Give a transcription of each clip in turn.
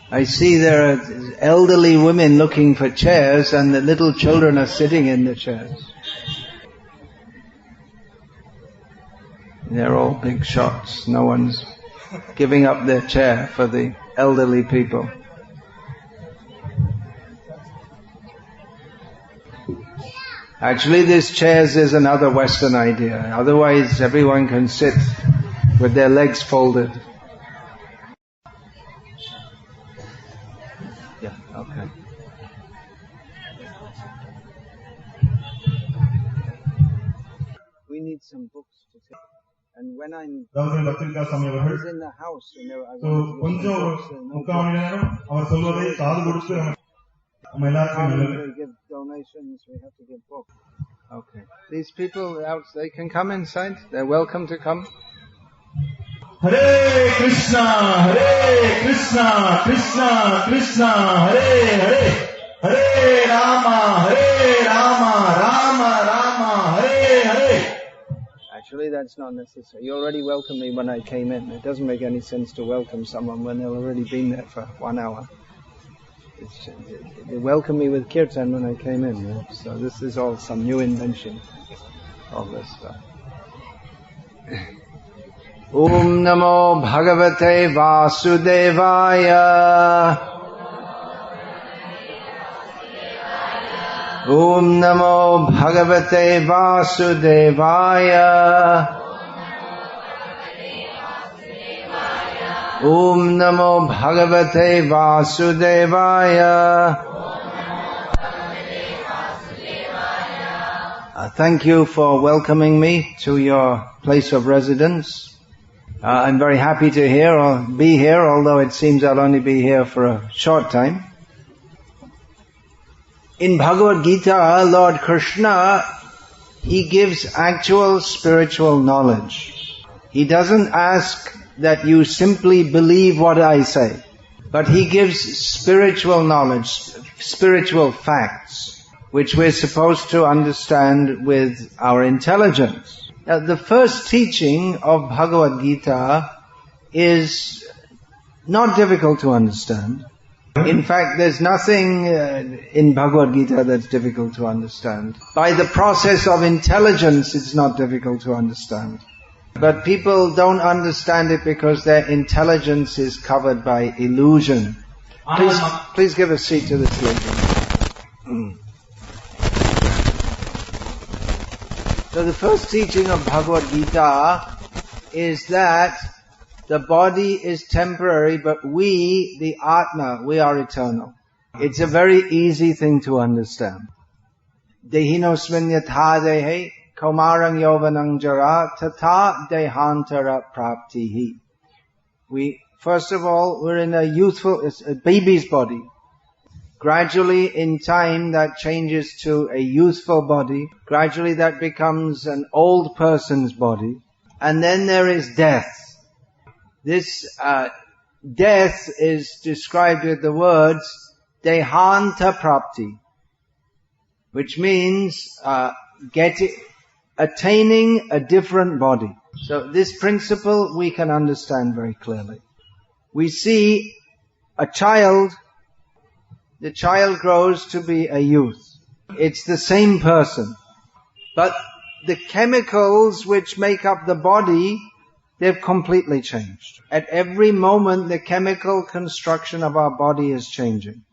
I see there are elderly women looking for chairs and the little children are sitting in the chairs. They're all big shots. No one's giving up their chair for the elderly people. Actually, these chairs is another Western idea. Otherwise, everyone can sit with their legs folded. Yeah, okay. We need some books to take. And when I was in the house, I wanted to give donations, we have to give books. Okay. These people out, they can come inside. They're welcome to come. Hare Krishna, Hare Krishna, Krishna Krishna, Hare Hare, Hare Rama, Rama Rama, Hare Hare. Actually, that's not necessary. You already welcomed me when I came in. It doesn't make any sense to welcome someone when they've already been there for 1 hour. They welcomed me with kirtan when I came in. Right? So this is all some new invention, all this stuff. Om Namo Bhagavate Vasudevaya. Om Namo Bhagavate Vasudevaya. Om Namo Bhagavate Vasudevaya. Thank you for welcoming me to your place of residence. I'm very happy to be here, although it seems I'll only be here for a short time. In Bhagavad Gita, Lord Krishna, He gives actual spiritual knowledge. He doesn't ask that you simply believe what I say, but He gives spiritual knowledge, spiritual facts, which we're supposed to understand with our intelligence. Now, the first teaching of Bhagavad Gita is not difficult to understand. In fact, there's nothing in Bhagavad Gita that's difficult to understand. By the process of intelligence, it's not difficult to understand. But people don't understand it because their intelligence is covered by illusion. Please give a seat to this lady. So the first teaching of Bhagavad Gita is that the body is temporary, but we, the Atma, we are eternal. It's a very easy thing to understand. Dehinosmin yatha dehe kaumarang yovanang jara tata dehantara praptihi. First of all, we're in it's a baby's body. Gradually, in time, that changes to a youthful body. Gradually, that becomes an old person's body. And then there is death. This death is described with the words dehanta prapti, which means attaining a different body. So this principle we can understand very clearly. We see a child. The child grows to be a youth. It's the same person. But the chemicals which make up the body, they've completely changed. At every moment, the chemical construction of our body is changing.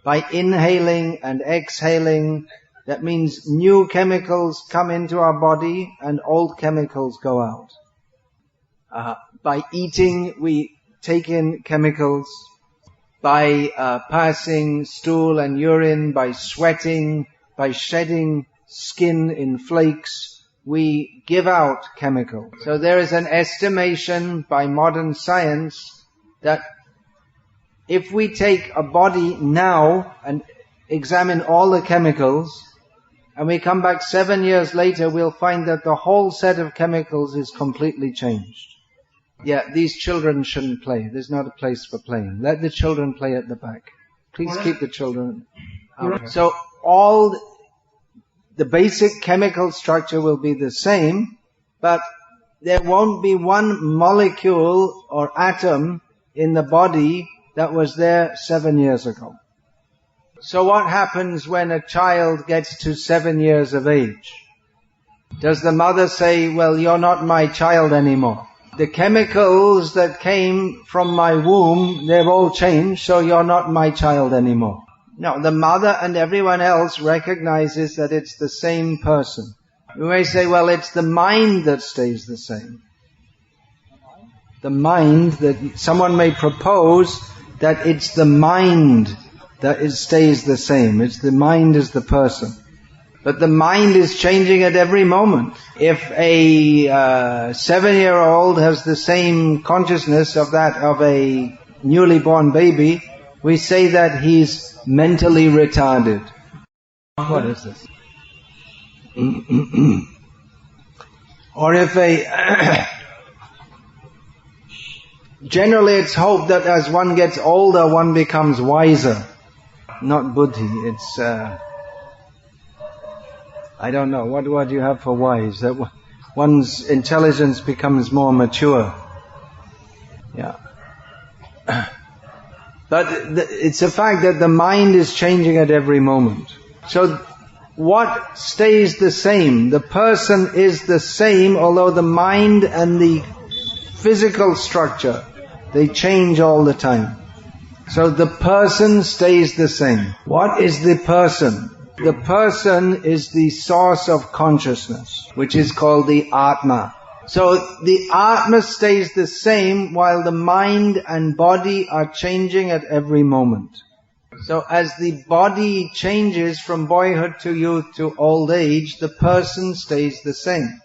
By inhaling and exhaling, that means new chemicals come into our body and old chemicals go out. By eating, we take in chemicals. By passing stool and urine, by sweating, by shedding skin in flakes, we give out chemicals. So there is an estimation by modern science that if we take a body now and examine all the chemicals, and we come back 7 years later, we'll find that the whole set of chemicals is completely changed. Yeah, these children shouldn't play. There's not a place for playing. Let the children play at the back. Please keep the children out. So all the basic chemical structure will be the same, but there won't be one molecule or atom in the body that was there 7 years ago. So what happens when a child gets to 7 years of age? Does the mother say, well, you're not my child anymore? The chemicals that came from my womb, they've all changed, so you're not my child anymore. No, the mother and everyone else recognizes that it's the same person. You may say, well, it's the mind that stays the same. The mind, that someone may propose that it's the mind that it stays the same. It's the mind is the person. But the mind is changing at every moment. If a 7-year-old has the same consciousness of that of a newly born baby, we say that he's mentally retarded. What is this? Or if generally it's hoped that as one gets older, one becomes wiser. Not buddhi, it's, I don't know, what do you have for wise? That one's intelligence becomes more mature. Yeah. But it's a fact that the mind is changing at every moment. So what stays the same? The person is the same, although the mind and the physical structure, they change all the time. So the person stays the same. What is the person? The person is the source of consciousness, which is called the Atma. So the Atma stays the same while the mind and body are changing at every moment. So as the body changes from boyhood to youth to old age, the person stays the same.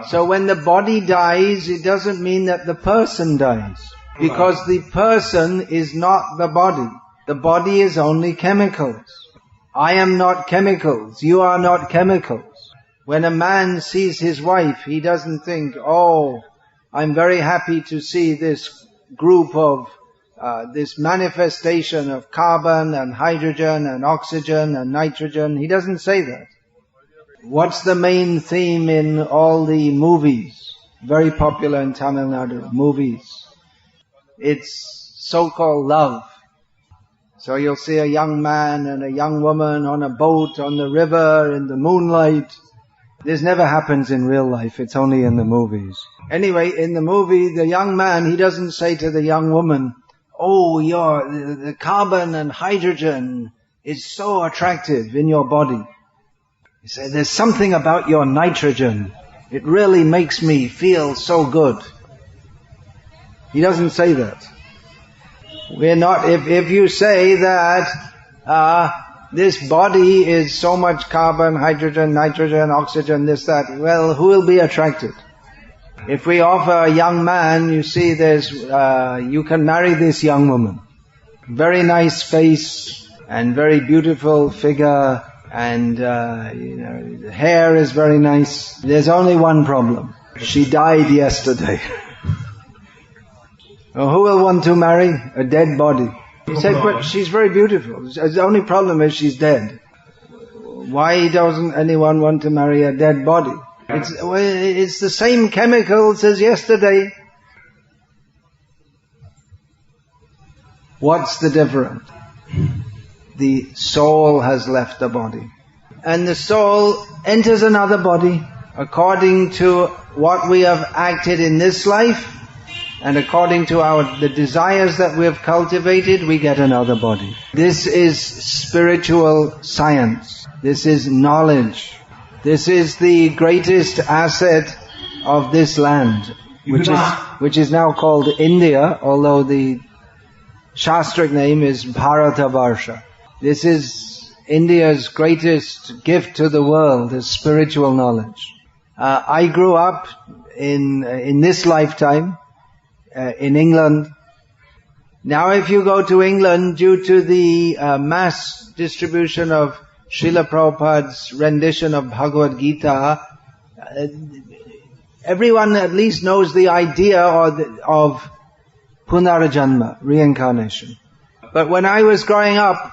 So when the body dies, it doesn't mean that the person dies. Because the person is not the body. The body is only chemicals. I am not chemicals. You are not chemicals. When a man sees his wife, he doesn't think, oh, I'm very happy to see this group of, this manifestation of carbon and hydrogen and oxygen and nitrogen. He doesn't say that. What's the main theme in all the movies? Very popular in Tamil Nadu, movies. It's so-called love. So you'll see a young man and a young woman on a boat on the river in the moonlight. This never happens in real life, it's only in the movies. Anyway, in the movie, the young man, he doesn't say to the young woman, oh, the carbon and hydrogen is so attractive in your body. He says, there's something about your nitrogen. It really makes me feel so good. He doesn't say that. We're not, if you say that, this body is so much carbon, hydrogen, nitrogen, oxygen, this, that, well, who will be attracted? If we offer a young man, you see you can marry this young woman. Very nice face, and very beautiful figure, and, the hair is very nice. There's only one problem. She died yesterday. Who will want to marry a dead body? He said, but she's very beautiful. The only problem is she's dead. Why doesn't anyone want to marry a dead body? It's the same chemicals as yesterday. What's the difference? The soul has left the body. And the soul enters another body according to what we have acted in this life. And according to the desires that we have cultivated, we get another body. This is spiritual science. This is knowledge. This is the greatest asset of this land, which is now called India, although the Shastric name is Bharatavarsha. This is India's greatest gift to the world, is spiritual knowledge. I grew up in this lifetime, in England. Now if you go to England, due to the mass distribution of Srila Prabhupada's rendition of Bhagavad Gita, everyone at least knows the idea of Punarajanma, reincarnation. But when I was growing up,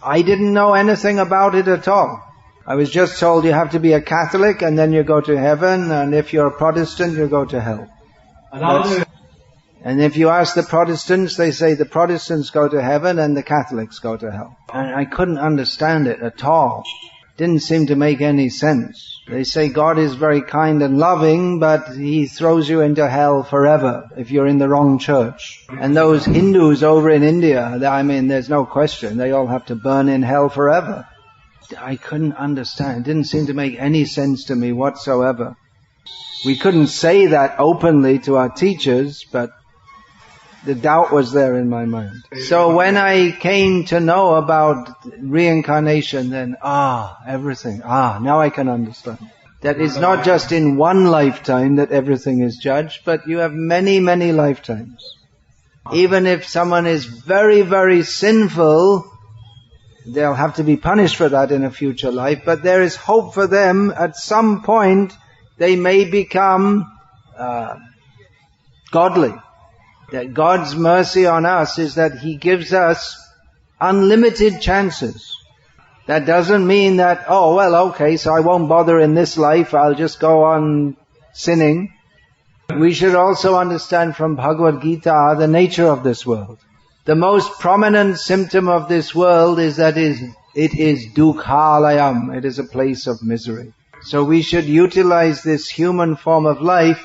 I didn't know anything about it at all. I was just told you have to be a Catholic and then you go to heaven, and if you're a Protestant you go to hell. And if you ask the Protestants, they say the Protestants go to heaven and the Catholics go to hell. And I couldn't understand it at all. Didn't seem to make any sense. They say God is very kind and loving, but He throws you into hell forever if you're in the wrong church. And those Hindus over in India, I mean, there's no question, they all have to burn in hell forever. I couldn't understand. It didn't seem to make any sense to me whatsoever. We couldn't say that openly to our teachers, but the doubt was there in my mind. So when I came to know about reincarnation, then, everything. Now I can understand. That it's not just in one lifetime that everything is judged, but you have many, many lifetimes. Even if someone is very, very sinful, they'll have to be punished for that in a future life, but there is hope for them. At some point, they may become godly. That God's mercy on us is that He gives us unlimited chances. That doesn't mean that, so I won't bother in this life, I'll just go on sinning. We should also understand from Bhagavad Gita the nature of this world. The most prominent symptom of this world is that it is dukkhalayam. It is a place of misery. So we should utilize this human form of life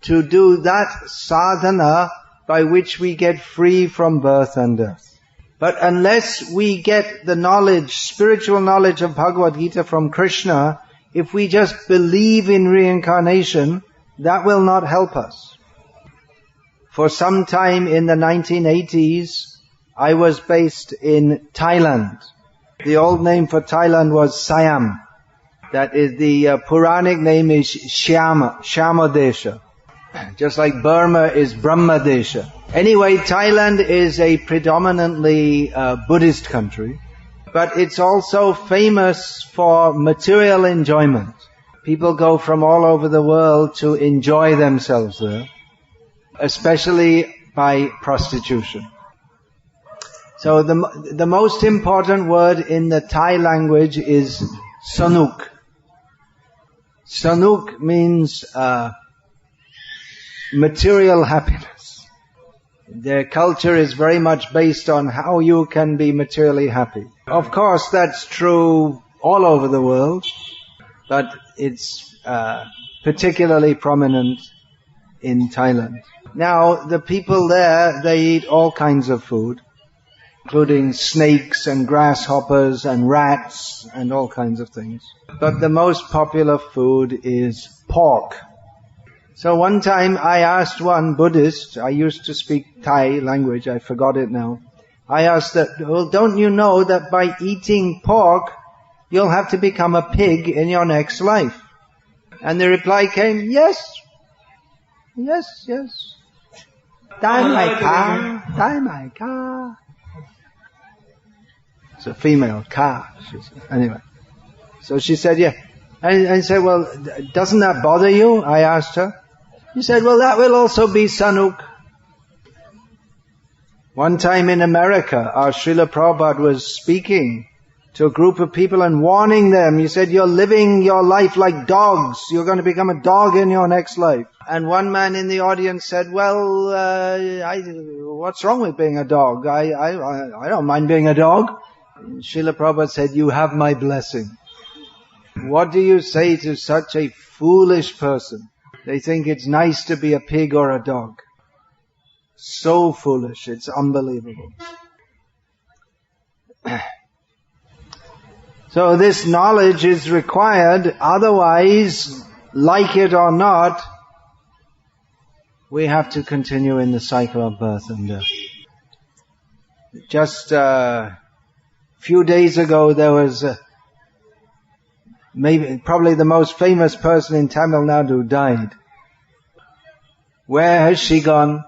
to do that sadhana by which we get free from birth and death. But unless we get the knowledge, spiritual knowledge of Bhagavad Gita from Krishna, if we just believe in reincarnation, that will not help us. For some time in the 1980s, I was based in Thailand. The old name for Thailand was Siam. That is, the Puranic name is Shyamadesha. Just like Burma is Brahmadesha. Anyway, Thailand is a predominantly Buddhist country, but it's also famous for material enjoyment. People go from all over the world to enjoy themselves there, especially by prostitution. So the most important word in the Thai language is sanuk. Sanuk means material happiness. Their culture is very much based on how you can be materially happy. Of course, that's true all over the world, but it's particularly prominent in Thailand. Now, the people there, they eat all kinds of food, including snakes and grasshoppers and rats and all kinds of things. But the most popular food is pork. So one time I asked one Buddhist, I used to speak Thai language, I forgot it now. I asked that, don't you know that by eating pork, you'll have to become a pig in your next life? And the reply came, yes. Dai mai ka. It's a female, ka. Anyway. So she said, yeah. And I said, well, doesn't that bother you? I asked her. He said, well, that will also be sanuk. One time in America, our Srila Prabhupada was speaking to a group of people and warning them. He said, you're living your life like dogs. You're going to become a dog in your next life. And one man in the audience said, well, what's wrong with being a dog? I don't mind being a dog. And Srila Prabhupada said, you have my blessing. What do you say to such a foolish person? They think it's nice to be a pig or a dog. So foolish, it's unbelievable. So this knowledge is required, otherwise, like it or not, we have to continue in the cycle of birth and death. Just a few days ago, there was probably the most famous person in Tamil Nadu died. Where has she gone?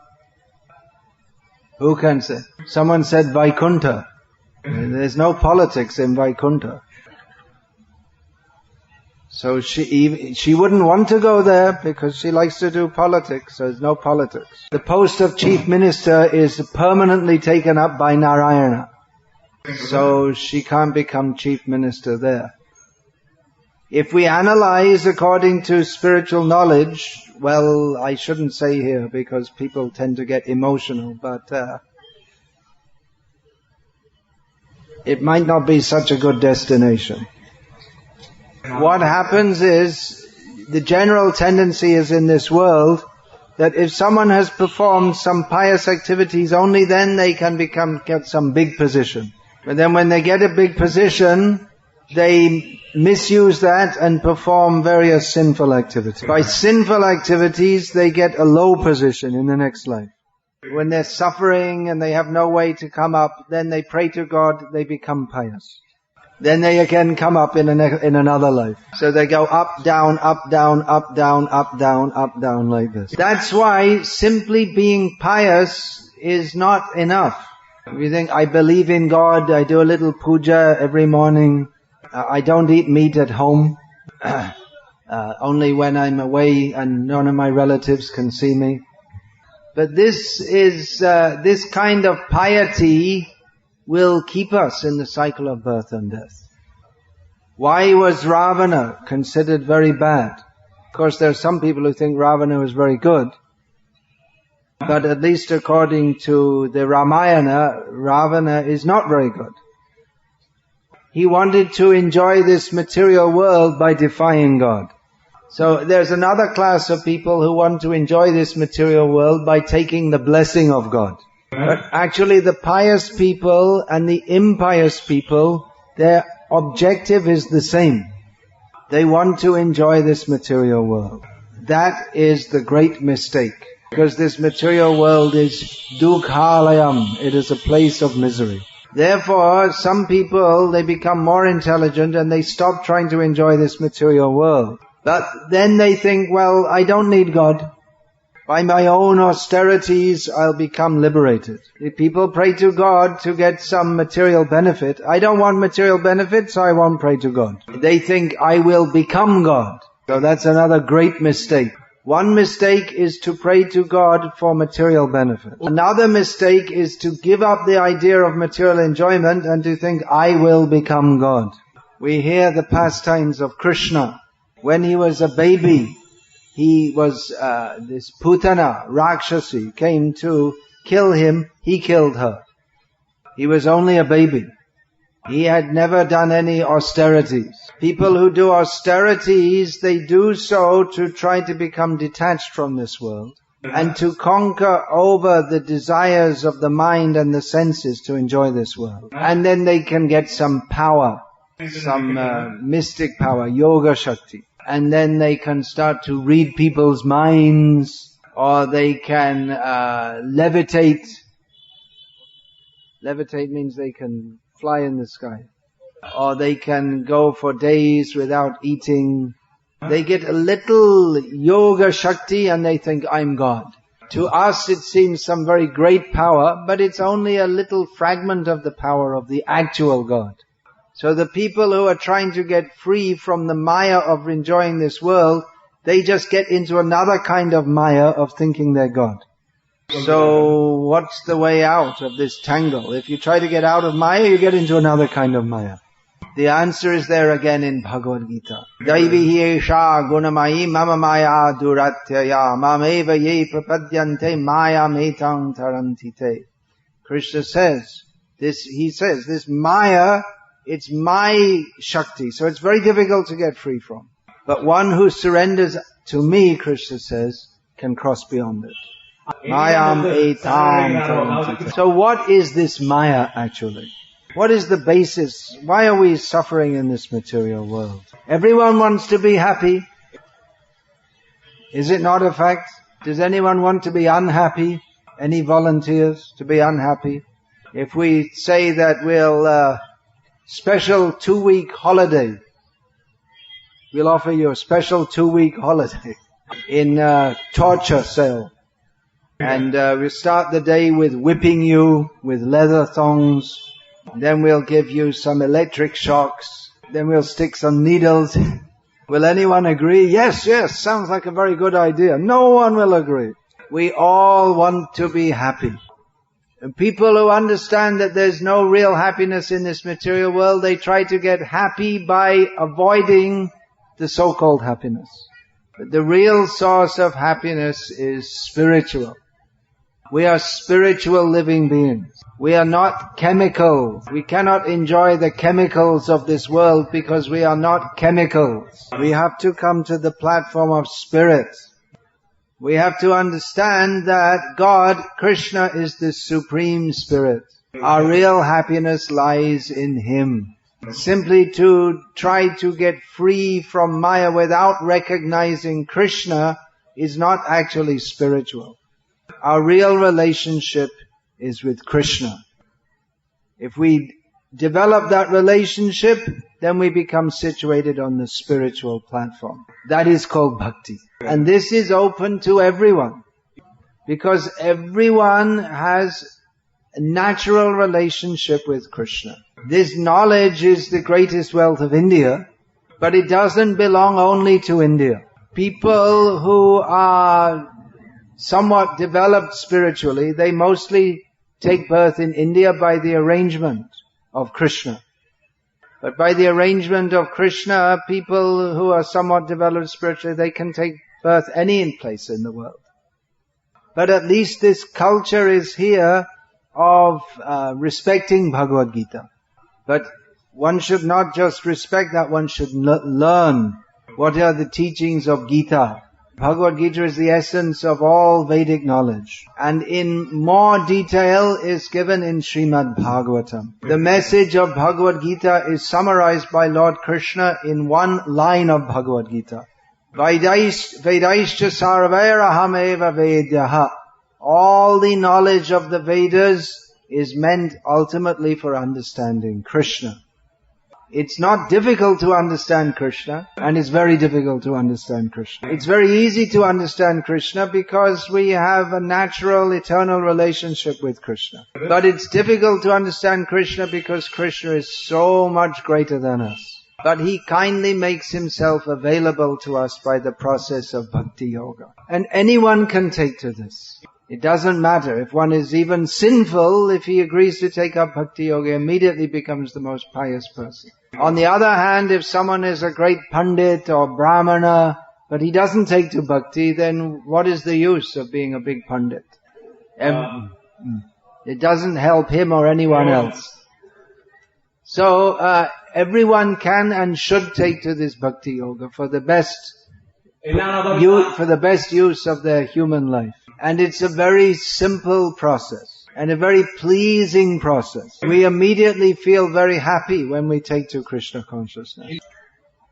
Who can say? Someone said Vaikuntha. There's no politics in Vaikuntha. So she wouldn't want to go there because she likes to do politics, so there's no politics. The post of chief minister is permanently taken up by Narayana. So she can't become chief minister there. If we analyze according to spiritual knowledge, well, I shouldn't say here because people tend to get emotional, but it might not be such a good destination. What happens is, the general tendency is in this world that if someone has performed some pious activities, only then they can get some big position. But then when they get a big position, they misuse that and perform various sinful activities. By sinful activities, they get a low position in the next life. When they're suffering and they have no way to come up, then they pray to God, they become pious. Then they again come up in another life. So they go up, down, up, down, up, down, up, down, up, down like this. That's why simply being pious is not enough. If you think, I believe in God, I do a little puja every morning, I don't eat meat at home, only when I'm away and none of my relatives can see me. But this kind of piety will keep us in the cycle of birth and death. Why was Ravana considered very bad? Of course, there are some people who think Ravana was very good. But at least according to the Ramayana, Ravana is not very good. He wanted to enjoy this material world by defying God. So there's another class of people who want to enjoy this material world by taking the blessing of God. But actually the pious people and the impious people, their objective is the same. They want to enjoy this material world. That is the great mistake. Because this material world is dukhalayam. It is a place of misery. Therefore, some people, they become more intelligent and they stop trying to enjoy this material world. But then they think, well, I don't need God. By my own austerities, I'll become liberated. If people pray to God to get some material benefit, I don't want material benefit, so I won't pray to God. They think I will become God. So that's another great mistake. One mistake is to pray to God for material benefit. Another mistake is to give up the idea of material enjoyment and to think, I will become God. We hear the pastimes of Krishna. When he was a baby, he was, this Putana, Rakshasi, came to kill him. He killed her. He was only a baby. He had never done any austerities. People who do austerities, they do so to try to become detached from this world and to conquer over the desires of the mind and the senses to enjoy this world. And then they can get some power, some mystic power, yoga shakti. And then they can start to read people's minds, or they can levitate. Levitate means they can fly in the sky. Or they can go for days without eating. They get a little yoga shakti and they think, I'm God. To us it seems some very great power, but it's only a little fragment of the power of the actual God. So the people who are trying to get free from the maya of enjoying this world, they just get into another kind of maya of thinking they're God. So what's the way out of this tangle? If you try to get out of maya, you get into another kind of maya. The answer is there again in Bhagavad Gita. Daivihi esha gunamayi mama maya duratyaya mameva ye prapadyante maya metang tarantite. Krishna says, this maya, it's my Shakti, so it's very difficult to get free from. But one who surrenders to me, Krishna says, can cross beyond it. Mayam etam. So what is this Maya actually? What is the basis? Why are we suffering in this material world? Everyone wants to be happy. Is it not a fact? Does anyone want to be unhappy? Any volunteers to be unhappy? If we say that we'll special 2-week holiday. We'll offer you a special 2-week holiday in torture cell. And we'll start the day with whipping you with leather thongs. Then we'll give you some electric shocks. Then we'll stick some needles. Will anyone agree? Yes, sounds like a very good idea. No one will agree. We all want to be happy. And people who understand that there's no real happiness in this material world, they try to get happy by avoiding the so-called happiness. But the real source of happiness is spiritual. We are spiritual living beings. We are not chemicals. We cannot enjoy the chemicals of this world because we are not chemicals. We have to come to the platform of spirit. We have to understand that God, Krishna, is the supreme spirit. Our real happiness lies in Him. Simply to try to get free from Maya without recognizing Krishna is not actually spiritual. Our real relationship is with Krishna. If we develop that relationship, then we become situated on the spiritual platform. That is called bhakti. And this is open to everyone. Because everyone has a natural relationship with Krishna. This knowledge is the greatest wealth of India, but it doesn't belong only to India. People who are somewhat developed spiritually, they mostly take birth in India by the arrangement of Krishna. But by the arrangement of Krishna, people who are somewhat developed spiritually, they can take birth any place in the world. But at least this culture is here of respecting Bhagavad Gita. But one should not just respect that, one should learn what are the teachings of Gita. Bhagavad Gita is the essence of all Vedic knowledge. And in more detail is given in Srimad Bhagavatam. The message of Bhagavad Gita is summarized by Lord Krishna in one line of Bhagavad Gita. Vedaischa sarvairaham eva vedyaha. All the knowledge of the Vedas is meant ultimately for understanding Krishna. It's not difficult to understand Krishna, and it's very difficult to understand Krishna. It's very easy to understand Krishna because we have a natural, eternal relationship with Krishna. But it's difficult to understand Krishna because Krishna is so much greater than us. But He kindly makes Himself available to us by the process of Bhakti Yoga. And anyone can take to this. It doesn't matter. If one is even sinful, if he agrees to take up Bhakti Yoga, he immediately becomes the most pious person. On the other hand, if someone is a great Pandit or Brahmana, but he doesn't take to Bhakti, then what is the use of being a big Pandit? It doesn't help him or anyone else. So, everyone can and should take to this Bhakti Yoga for the best use of their human life. And it's a very simple process and a very pleasing process. We immediately feel very happy when we take to Krishna consciousness.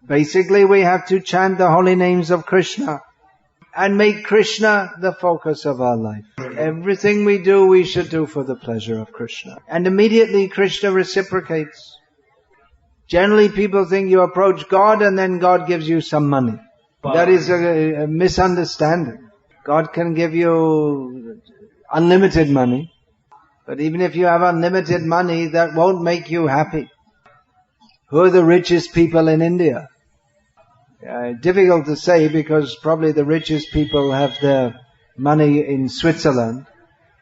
Basically, we have to chant the holy names of Krishna and make Krishna the focus of our life. Everything we do, we should do for the pleasure of Krishna. And immediately Krishna reciprocates. Generally, people think you approach God and then God gives you some money. That is a misunderstanding. God can give you unlimited money, but even if you have unlimited money, that won't make you happy. Who are the richest people in India? Difficult to say because probably the richest people have their money in Switzerland.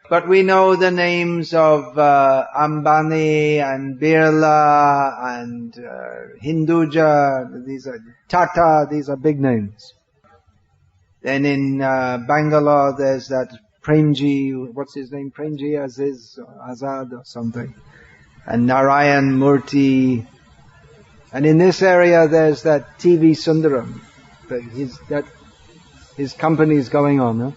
But we know the names of Ambani and Birla and Hinduja, these are Tata, these are big names. Then in Bangalore there's that Premji, what's his name? Premji Aziz, Azad or something. And Narayan Murthy. And in this area there's that TV Sundaram. His company is going on, huh?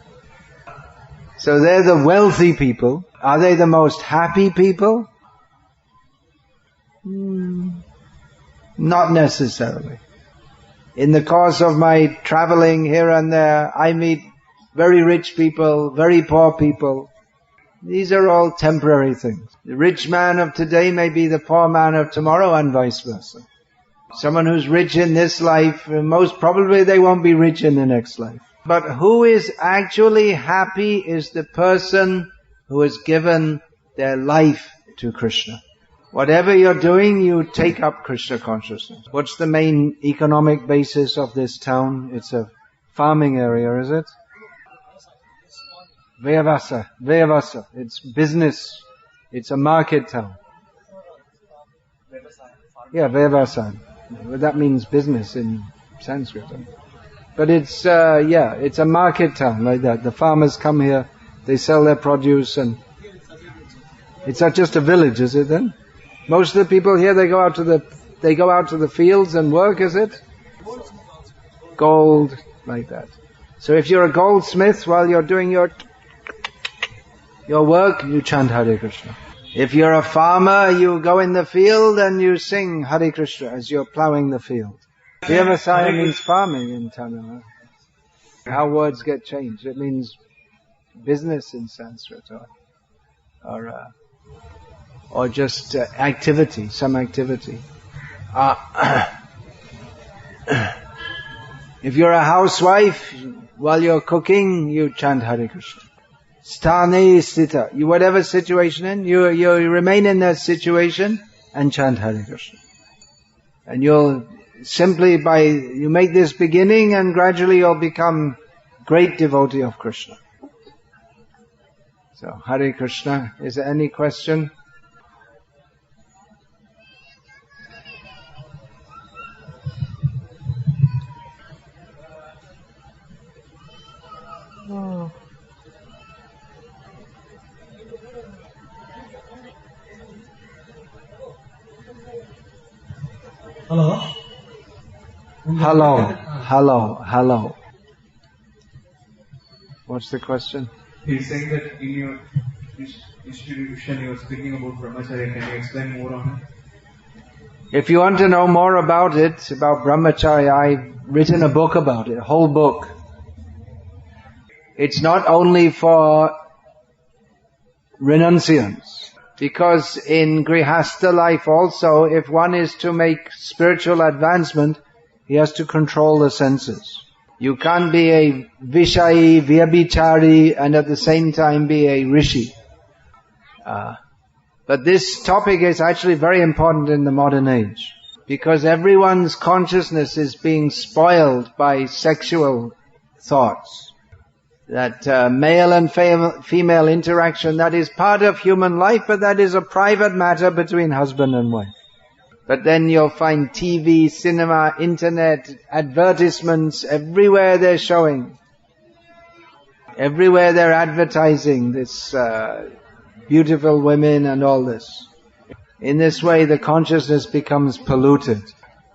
So they're the wealthy people. Are they the most happy people? Not necessarily. In the course of my traveling here and there, I meet very rich people, very poor people. These are all temporary things. The rich man of today may be the poor man of tomorrow and vice versa. Someone who's rich in this life, most probably they won't be rich in the next life. But who is actually happy is the person who has given their life to Krishna. Whatever you're doing, you take up Krishna consciousness. What's the main economic basis of this town? It's a farming area, is it? Vikasa. It's business. It's a market town. Yeah, Vikasa. That means business in Sanskrit. But it's it's a market town like that. The farmers come here, they sell their produce, and it's not just a village, is it then? Most of the people here, they go out to the fields and work, is it? Gold, like that. So if you're a goldsmith, while you're doing your work, you chant Hare Krishna. If you're a farmer, you go in the field and you sing Hare Krishna as you're plowing the field. Vyavasaya means farming in Tamil. How words get changed. It means business in Sanskrit, or just activity, some activity. If you're a housewife, while you're cooking, you chant Hare Krishna. Sthane sthita. Whatever situation you remain in that situation and chant Hare Krishna. And you'll simply you make this beginning, and gradually you'll become great devotee of Krishna. So, Hare Krishna. Is there any question? Hello. What's the question? He's saying that in your institution you were speaking about brahmacharya. Can you explain more on it? If you want to know more about it, about brahmacharya, I've written a book about it, a whole book. It's not only for renunciants, because in grihastha life also, if one is to make spiritual advancement, he has to control the senses. You can't be a vishayi, vyabhichari, and at the same time be a rishi. But this topic is actually very important in the modern age, because everyone's consciousness is being spoiled by sexual thoughts. That male and female interaction, that is part of human life, but that is a private matter between husband and wife. But then you'll find TV, cinema, internet, advertisements, everywhere they're showing. Everywhere they're advertising this beautiful women and all this. In this way the consciousness becomes polluted.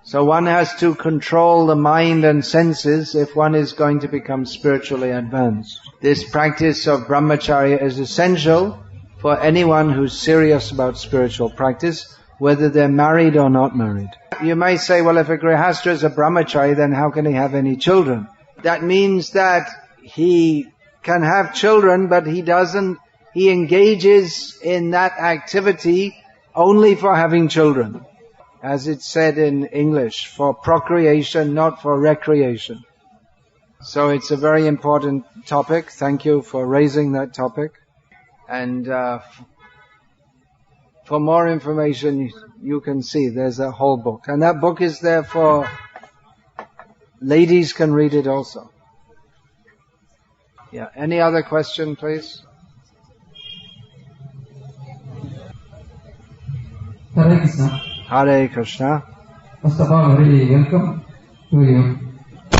So one has to control the mind and senses if one is going to become spiritually advanced. This practice of brahmacharya is essential for anyone who's serious about spiritual practice, whether they're married or not married. You may say, well, if a grihastra is a brahmachari, then how can he have any children? That means that he can have children, but he engages in that activity only for having children. As it's said in English, for procreation, not for recreation. So it's a very important topic. Thank you for raising that topic. And for more information, you can see there's a whole book. And that book is there for ladies can read it also. Yeah. Any other question, please? Hare Krishna. Hare Krishna. First of all, very welcome to you.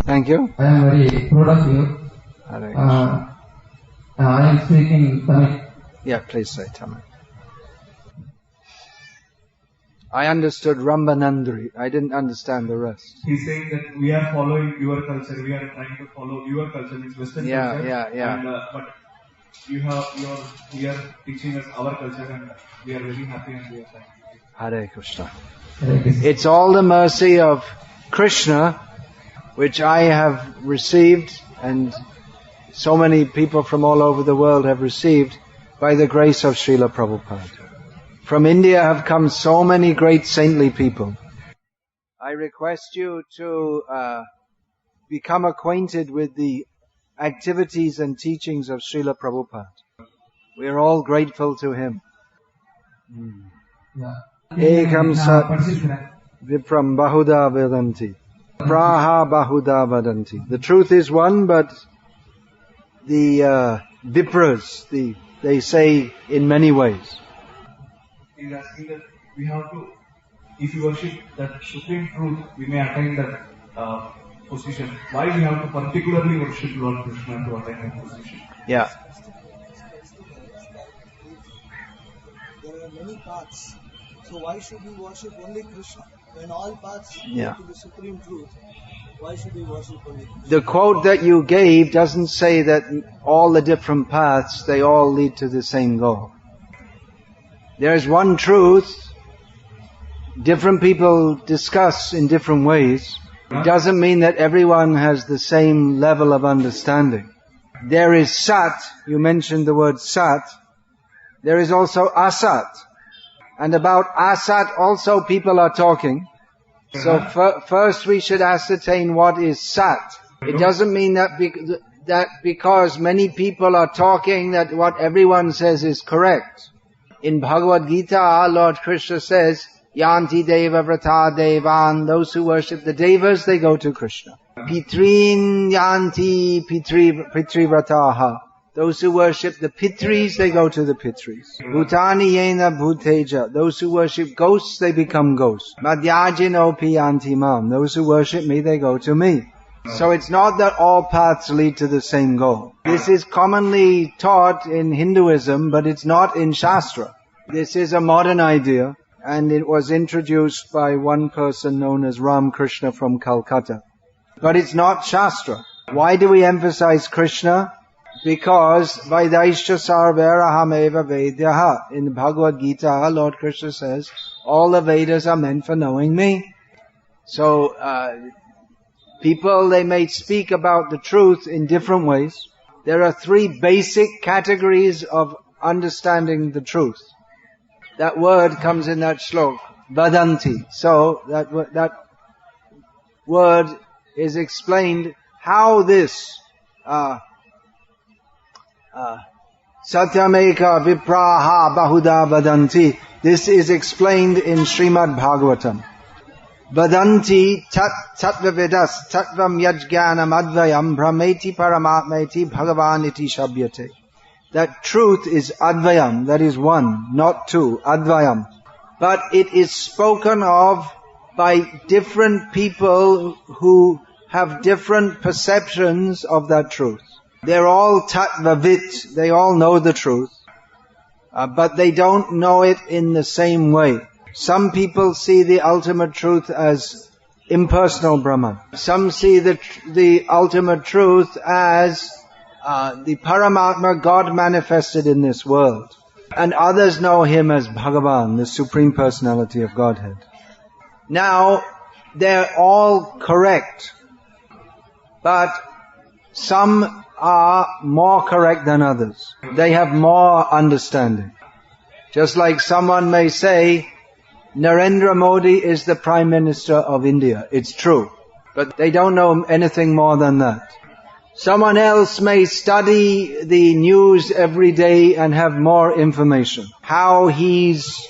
Thank you. I am very proud of you. Hare Krishna. I am speaking Tamil. Yeah, please say Tamil. I understood Rambanandri. I didn't understand the rest. He's saying that we are following your culture. We are trying to follow your culture, means Western culture. Yeah. And, but you are teaching us our culture, and we are very happy and we are thankful. Hare Krishna. It's all the mercy of Krishna which I have received, and so many people from all over the world have received by the grace of Srila Prabhupada. From India have come so many great saintly people. I request you to become acquainted with the activities and teachings of Srila Prabhupada. We are all grateful to him. Ekam sat vipram bahuda vedanti. Praha bahuda vadanti. The truth is one, but the vipras, they say in many ways. He's asking that we have to, if we worship that supreme truth, we may attain that position. Why we have to particularly worship Lord Krishna to attain that position? Yeah. There are many paths. So why should we worship only Krishna? When all paths Yeah. lead to the supreme truth, why should we worship only Krishna? The quote that you gave doesn't say that all the different paths, they all lead to the same goal. There's one truth, different people discuss in different ways. It doesn't mean that everyone has the same level of understanding. There is Sat, you mentioned the word Sat. There is also Asat. And about Asat also people are talking. So first we should ascertain what is Sat. It doesn't mean that because many people are talking that what everyone says is correct. In Bhagavad Gita, Lord Krishna says, Yanti Deva Vrata Devan, those who worship the Devas, they go to Krishna. Pitrin Yanti Pitri Vrataha, those who worship the Pitris, they go to the Pitris. Bhutani Yena Bhuteja, those who worship ghosts, they become ghosts. Madhyajino Piyanti Mam, those who worship me, they go to me. So it's not that all paths lead to the same goal. This is commonly taught in Hinduism, but it's not in Shastra. This is a modern idea, and it was introduced by one person known as Ram Krishna from Calcutta. But it's not Shastra. Why do we emphasize Krishna? Because Vaidaishya Sarverahameva Vedyaha. In the Bhagavad Gita, Lord Krishna says, all the Vedas are meant for knowing me. So, people, they may speak about the truth in different ways. There are three basic categories of understanding the truth. That word comes in that slok, vadanti. So that word is explained how this satyameka vipraha bahuda vadanti. This is explained in Srimad Bhagavatam. Vadanti tattvavedas tattvam yajganam advayam brahmeti paramatmeti bhagavan iti shabhyate. That truth is advayam, that is one, not two, advayam. But it is spoken of by different people who have different perceptions of that truth. They're all tattvavit, they all know the truth, but they don't know it in the same way. Some people see the ultimate truth as impersonal Brahman. Some see the ultimate truth as the Paramatma, God manifested in this world. And others know Him as Bhagavan, the Supreme Personality of Godhead. Now, they're all correct, but some are more correct than others. They have more understanding. Just like someone may say, Narendra Modi is the Prime Minister of India. It's true. But they don't know anything more than that. Someone else may study the news every day and have more information. How he's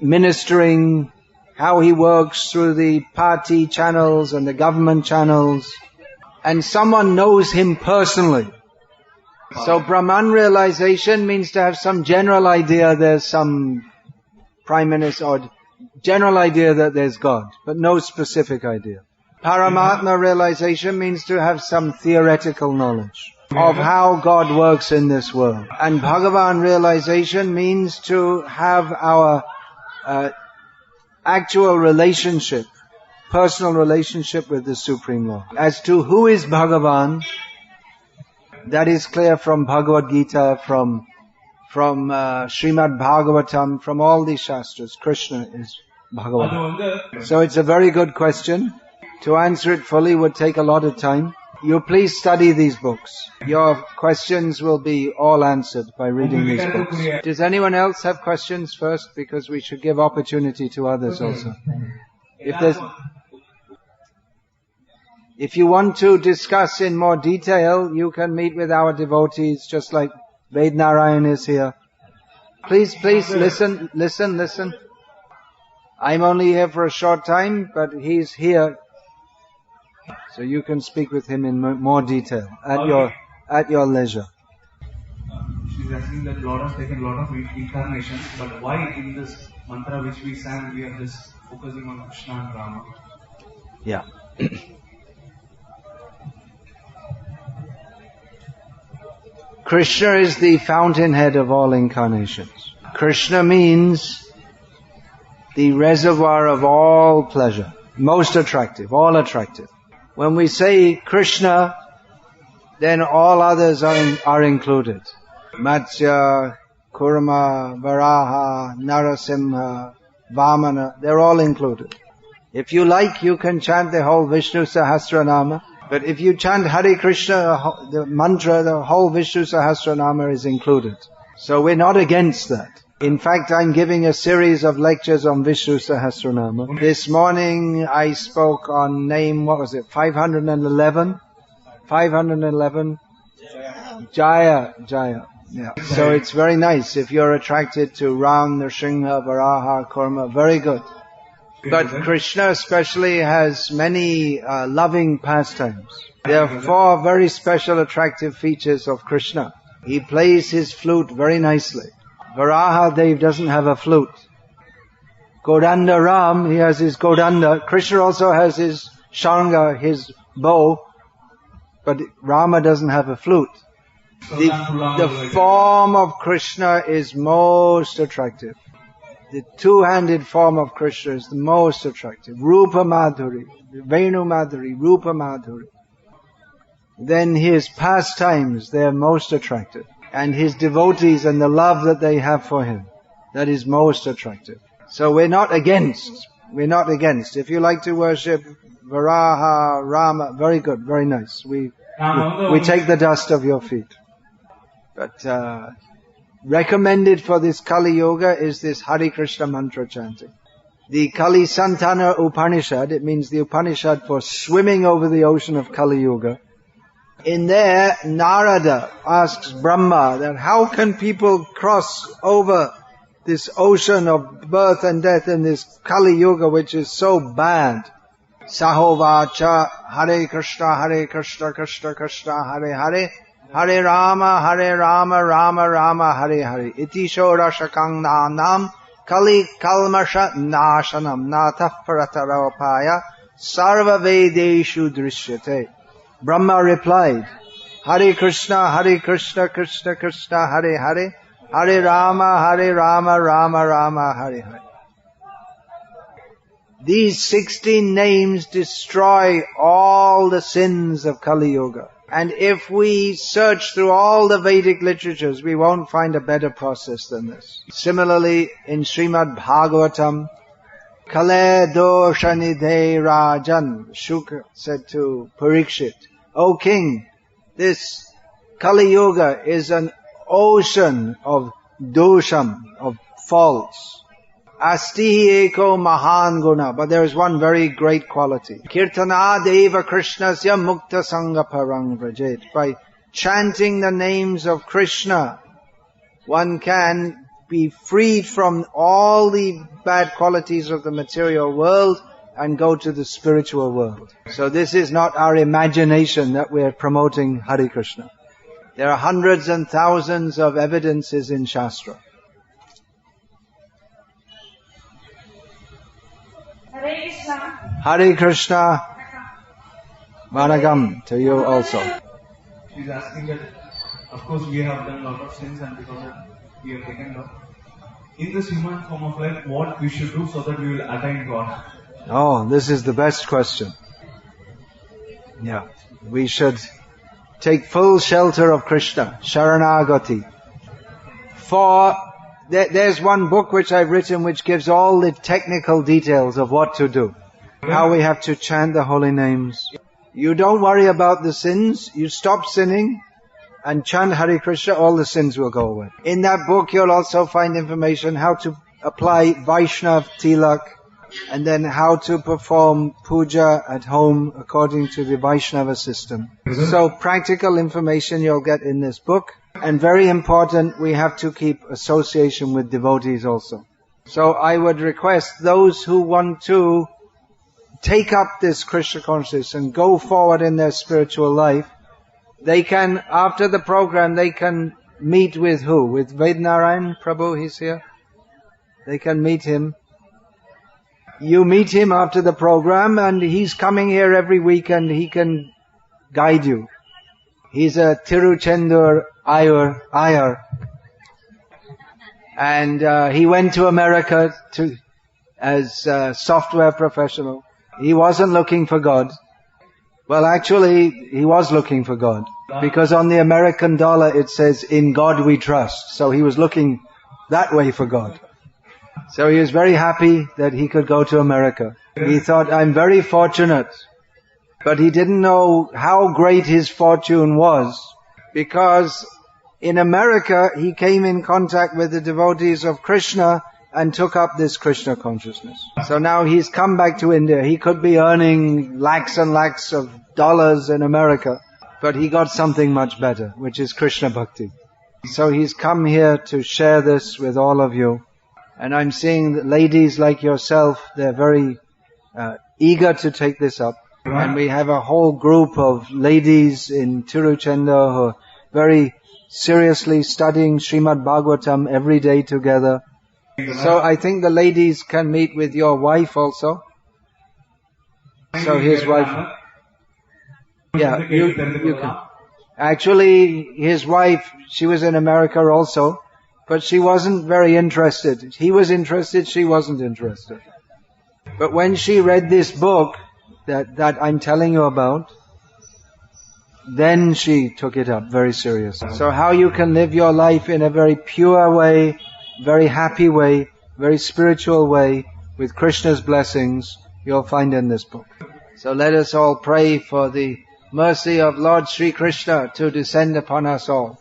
ministering, how he works through the party channels and the government channels. And someone knows him personally. So Brahman realization means to have some general idea there's some prime minister or general idea that there's God, but no specific idea. Paramatma realization means to have some theoretical knowledge of how God works in this world. And Bhagavan realization means to have our actual relationship, personal relationship with the Supreme Lord. As to who is Bhagavan, that is clear from Bhagavad Gita, from Srimad Bhagavatam, from all these Shastras. Krishna is Bhagavan. So it's a very good question. To answer it fully would take a lot of time. You please study these books. Your questions will be all answered by reading these books. Does anyone else have questions first? Because we should give opportunity to others also. If you want to discuss in more detail, you can meet with our devotees, just like Ved Narayan is here. Please listen. I'm only here for a short time, but he's here. So you can speak with him in more detail at your leisure. She's asking that Lord has taken a lot of incarnations, but why in this mantra which we sang, we are just focusing on Krishna and Rama? Yeah. Krishna is the fountainhead of all incarnations. Krishna means the reservoir of all pleasure. Most attractive, all attractive. When we say Krishna, then all others are included. Matsya, Kurma, Varaha, Narasimha, Vamana, they're all included. If you like, you can chant the whole Vishnu Sahasranama. But if you chant Hare Krishna, the mantra, the whole Vishnu Sahasranama is included. So we're not against that. In fact, I'm giving a series of lectures on Vishnu Sahasranama. This morning I spoke on name, 511? 511? Jaya. Yeah. So it's very nice if you're attracted to Ram, Nrsimha, Varaha, Kurma, very good. But Krishna especially has many loving pastimes. There are 4 very special attractive features of Krishna. He plays his flute very nicely. Varaha Dev doesn't have a flute. Godanda Ram, he has his Godanda. Krishna also has his Shanga, his bow. But Rama doesn't have a flute. The form of Krishna is most attractive. The 2-handed form of Krishna is the most attractive. Rupa Madhuri, Venu Madhuri, Rupa Madhuri. Then his pastimes, they are most attractive. And his devotees and the love that they have for him, that is most attractive. So we're not against. If you like to worship Varaha, Rama, very good, very nice. We take the dust of your feet. But recommended for this Kali Yoga is this Hare Krishna mantra chanting. The Kali Santana Upanishad, it means the Upanishad for swimming over the ocean of Kali Yoga. In there, Narada asks Brahma that how can people cross over this ocean of birth and death in this Kali Yuga which is so bad. Sahovacha Hare Krishna, Krishna Krishna, Hare Hare, Hare Rama, Rama Rama, Hare Hare. Iti shorashakang nanam Kali kalmasha nashanam natah parataropaya sarva vedeshu drishyate. Brahma replied, Hare Krishna, Krishna Krishna, Hare Hare, Hare Rama, Rama Rama, Hare Hare. These 16 names destroy all the sins of Kali Yuga. And if we search through all the Vedic literatures, we won't find a better process than this. Similarly, in Srimad Bhagavatam, Kale doshanidhe rajan, Shukra said to Parikshit, O king, this Kali Yuga is an ocean of dosham, of faults. Astihi eko mahan guna, but there is one very great quality. Kirtana deva krishnasya mukta sangha parang vrajet. By chanting the names of Krishna, one can be freed from all the bad qualities of the material world and go to the spiritual world. So this is not our imagination that we are promoting Hare Krishna. There are hundreds and thousands of evidences in Shastra. Hare Krishna. Hare Krishna. Vanagam to you also. She's asking that, of course we have done a lot of sins and because of we have taken God. In this human form of life, what we should do so that we will attain God? Oh, this is the best question. Yeah. We should take full shelter of Krishna, Sharanagati. There's one book which I've written which gives all the technical details of what to do. How we have to chant the holy names. You don't worry about the sins. You stop sinning and chant Hare Krishna, all the sins will go away. In that book you'll also find information how to apply Vaishnav Tilak and then how to perform puja at home according to the Vaishnava system. So practical information you'll get in this book. And very important, we have to keep association with devotees also. So I would request those who want to take up this Krishna consciousness and go forward in their spiritual life, they can, after the program, they can meet with who? With Vednarayan Prabhu, he's here. They can meet him. You meet him after the program and he's coming here every week and he can guide you He's a Tiruchendur Iyer. And he went to America as a software professional. He wasn't looking for God. Well, actually, he was looking for God. Because on the American dollar it says, "In God we trust." So he was looking that way for God. So he was very happy that he could go to America. He thought, "I'm very fortunate." But he didn't know how great his fortune was, because in America he came in contact with the devotees of Krishna and took up this Krishna consciousness. So now he's come back to India. He could be earning lakhs and lakhs of dollars in America, but he got something much better, which is Krishna Bhakti. So he's come here to share this with all of you. And I'm seeing that ladies like yourself, they're very eager to take this up. And we have a whole group of ladies in Tiruchendur who are very seriously studying Srimad Bhagavatam every day together. So I think the ladies can meet with your wife also. So his wife. Yeah, you can. Actually, his wife, she was in America also, but she wasn't very interested. He was interested, she wasn't interested. But when she read this book that I'm telling you about, then she took it up very seriously. So how you can live your life in a very pure way, very happy way, very spiritual way, with Krishna's blessings, you'll find in this book. So let us all pray for the mercy of Lord Sri Krishna to descend upon us all.